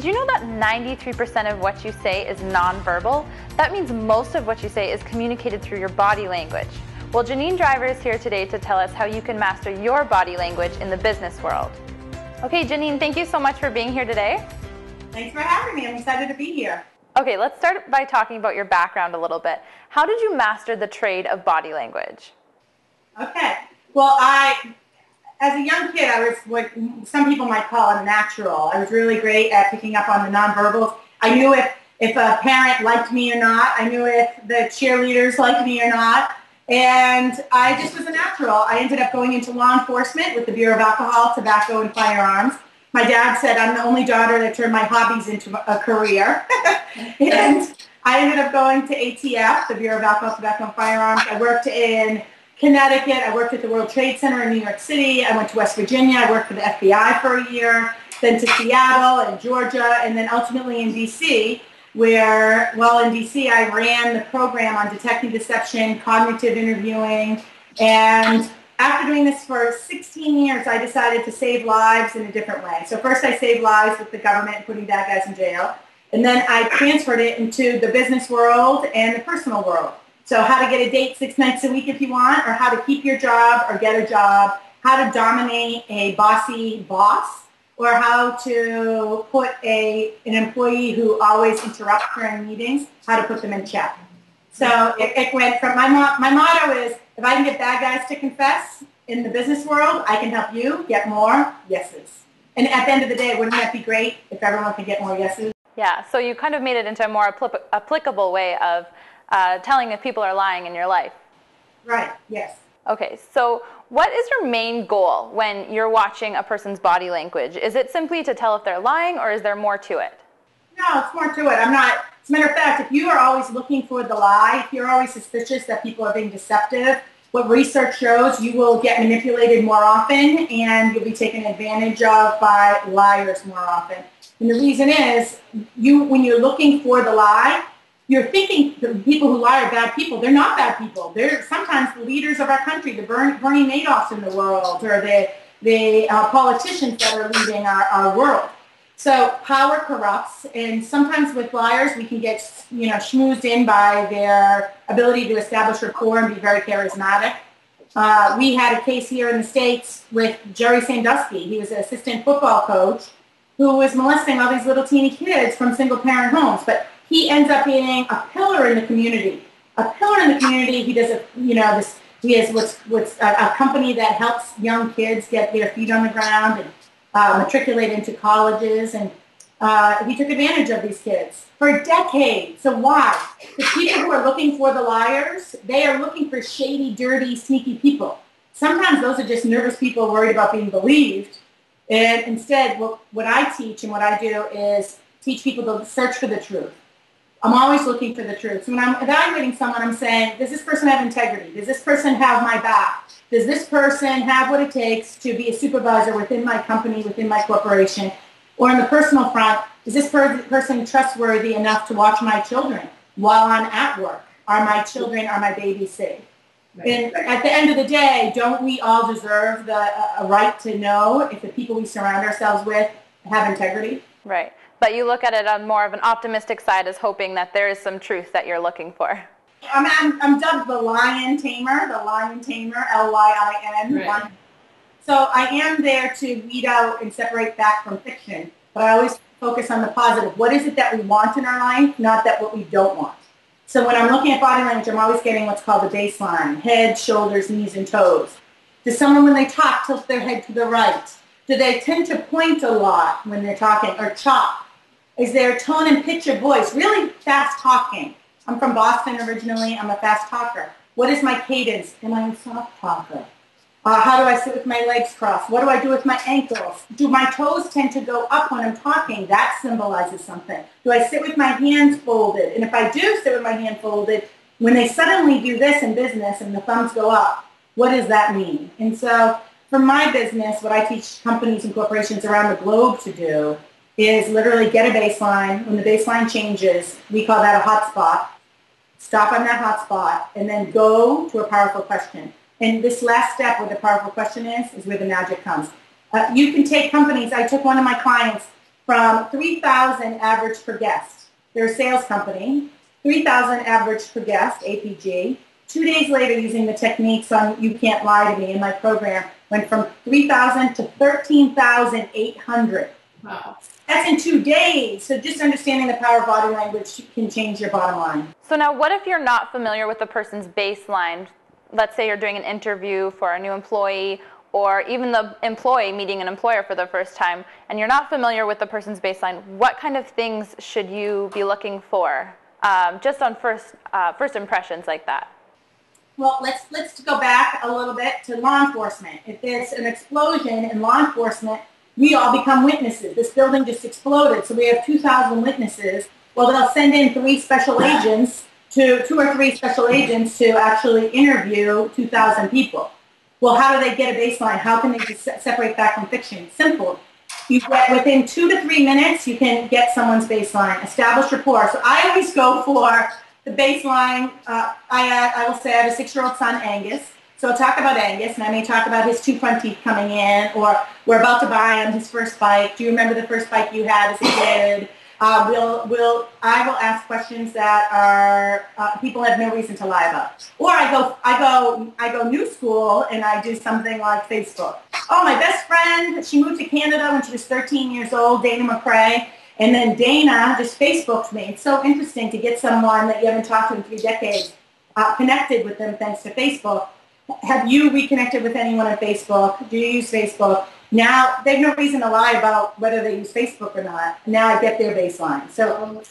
Did you know that 93% of what you say is nonverbal? That means most of what you say is communicated through your body language. Well, Janine Driver is here today to tell us how you can master your body language in the business world. Okay, Janine, thank you so much for being here today. Thanks for having me. I'm excited to be here. Okay, let's start by talking about your background a little bit. How did you master the trade of body language? Okay. Well, as a young kid, I was what some people might call a natural. I was really great at picking up on the nonverbals. I knew if a parent liked me or not. I knew if the cheerleaders liked me or not. And I just was a natural. I ended up going into law enforcement with the Bureau of Alcohol, Tobacco, and Firearms. My dad said I'm the only daughter that turned my hobbies into a career. And I ended up going to ATF, the Bureau of Alcohol, Tobacco, and Firearms. I worked in Connecticut. I worked at the World Trade Center in New York City. I went to West Virginia. I worked for the FBI for a year, then to Seattle and Georgia, and then ultimately in D.C., where, while in D.C., I ran the program on detecting deception, cognitive interviewing, and after doing this for 16 years, I decided to save lives in a different way. So first I saved lives with the government, putting bad guys in jail, and then I transferred it into the business world and the personal world. So how to get a date 6 nights a week if you want, or how to keep your job or get a job, how to dominate a bossy boss, or how to put an employee who always interrupts during meetings, how to put them in check. So it went from, my motto is, if I can get bad guys to confess in the business world, I can help you get more yeses. And at the end of the day, wouldn't that be great if everyone could get more yeses? Yeah, so you kind of made it into a more applicable way of telling if people are lying in your life. Right, yes. Okay, so what is your main goal when you're watching a person's body language? Is it simply to tell if they're lying, or is there more to it? No, it's more to it. As a matter of fact, if you are always looking for the lie, if you're always suspicious that people are being deceptive, what research shows, you will get manipulated more often and you'll be taken advantage of by liars more often. And the reason is, when you're looking for the lie, you're thinking the people who lie are bad people. They're not bad people. They're sometimes the leaders of our country, the Bernie Madoffs in the world, or the politicians that are leading our world. So power corrupts, and sometimes with liars we can get schmoozed in by their ability to establish rapport and be very charismatic. We had a case here in the States with Jerry Sandusky. He was an assistant football coach who was molesting all these little teeny kids from single-parent homes, but he ends up being a pillar in the community. A pillar in the community. He does he has what's a company that helps young kids get their feet on the ground and matriculate into colleges, and he took advantage of these kids for decades. So why? The people who are looking for the liars, they are looking for shady, dirty, sneaky people. Sometimes those are just nervous people worried about being believed. And instead, what I teach and what I do is teach people to search for the truth. I'm always looking for the truth. So when I'm evaluating someone, I'm saying, does this person have integrity? Does this person have my back? Does this person have what it takes to be a supervisor within my company, within my corporation? Or in the personal front, is this person trustworthy enough to watch my children while I'm at work? Are my babies safe? And at the end of the day, don't we all deserve a right to know if the people we surround ourselves with have integrity? Right. But you look at it on more of an optimistic side, as hoping that there is some truth that you're looking for. I'm dubbed the Lyin Tamer, Lyin. Right. So I am there to weed out and separate fact from fiction, but I always focus on the positive. What is it that we want in our life, not that what we don't want? So when I'm looking at body language, I'm always getting what's called the baseline: head, shoulders, knees, and toes. Does someone, when they talk, tilt their head to the right? Do they tend to point a lot when they're talking, or chop? Is there tone and pitch of voice? Really fast talking. I'm from Boston originally. I'm a fast talker. What is my cadence? Am I a soft talker? How do I sit with my legs crossed? What do I do with my ankles? Do my toes tend to go up when I'm talking? That symbolizes something. Do I sit with my hands folded? And if I do sit with my hand folded, when they suddenly do this in business and the thumbs go up, what does that mean? And so for my business, what I teach companies and corporations around the globe to do is literally get a baseline. When the baseline changes, we call that a hot spot. Stop on that hot spot and then go to a powerful question. And this last step where the powerful question is where the magic comes. You can take companies. I took one of my clients from 3,000 average per guest. They're a sales company. 3,000 average per guest, APG. 2 days later, using the techniques on You Can't Lie to Me in my program, went from 3,000 to 13,800. Wow. That's in 2 days. So just understanding the power of body language can change your bottom line. So now what if you're not familiar with the person's baseline? Let's say you're doing an interview for a new employee, or even the employee meeting an employer for the first time, and you're not familiar with the person's baseline. What kind of things should you be looking for, just on first impressions like that? Well, let's go back a little bit to law enforcement. If there's an explosion in law enforcement, we all become witnesses. This building just exploded, so we have 2,000 witnesses. Well, they'll send in 3 special agents, two or three special agents to actually interview 2,000 people. Well, how do they get a baseline? How can they separate fact from fiction? Simple. You get within 2 to 3 minutes, you can get someone's baseline, establish rapport. So I always go for the baseline. I will say I have a 6-year-old son, Angus. So I'll talk about Angus, and I may talk about his 2 front teeth coming in, or we're about to buy him his first bike. Do you remember the first bike you had as a kid? I will ask questions that are people have no reason to lie about. Or I go new school, and I do something like Facebook. Oh, my best friend, she moved to Canada when she was 13 years old, Dana McCrae, and then Dana just Facebooked me. It's so interesting to get someone that you haven't talked to in 3 decades connected with them thanks to Facebook. Have you reconnected with anyone on Facebook? Do you use Facebook? Now, they have no reason to lie about whether they use Facebook or not. Now I get their baseline. So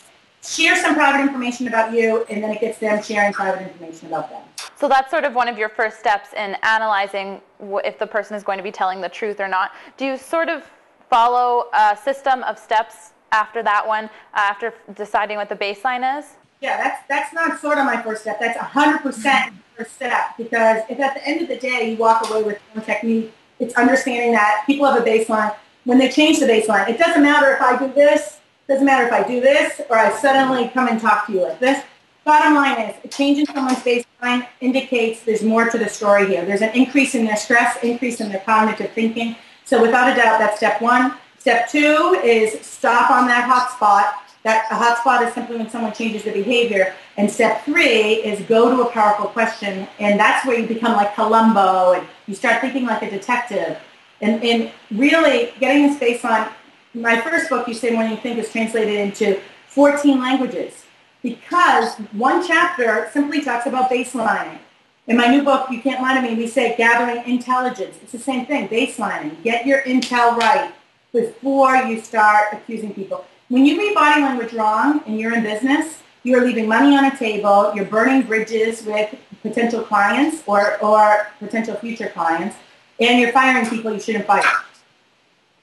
share some private information about you, and then it gets them sharing private information about them. So that's sort of one of your first steps in analyzing if the person is going to be telling the truth or not. Do you sort of follow a system of steps after that one, after deciding what the baseline is? Yeah, that's not sort of my first step. That's 100% first step, because if at the end of the day you walk away with one technique, it's understanding that people have a baseline. When they change the baseline, it doesn't matter if I do this, doesn't matter if I do this, or I suddenly come and talk to you like this. Bottom line is, changing someone's baseline indicates there's more to the story here. There's an increase in their stress, increase in their cognitive thinking. So without a doubt, that's step 1. Step 2 is stop on that hot spot. That a hot spot is simply when someone changes their behavior. And step 3 is go to a powerful question, and that's where you become like Columbo, and you start thinking like a detective. And really getting this baseline. My first book, You Say More Than You Think, is translated into 14 languages, because one chapter simply talks about baselining. In my new book, You Can't Lie to Me, we say gathering intelligence. It's the same thing, baselining. Get your intel right before you start accusing people. When you read body language wrong and you're in business, you're leaving money on a table, you're burning bridges with potential clients or potential future clients, and you're firing people you shouldn't fire.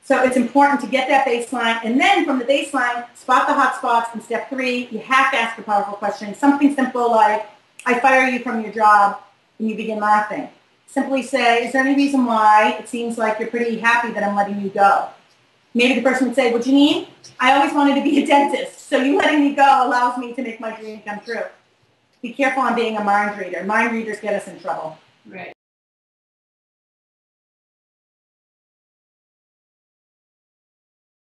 So it's important to get that baseline, and then from the baseline, spot the hot spots. In step 3, you have to ask a powerful question. Something simple like, I fire you from your job, and you begin laughing. Simply say, is there any reason why it seems like you're pretty happy that I'm letting you go? Maybe the person would say, well, Janine, I always wanted to be a dentist, so you letting me go allows me to make my dream come true. Be careful on being a mind reader. Mind readers get us in trouble. Right.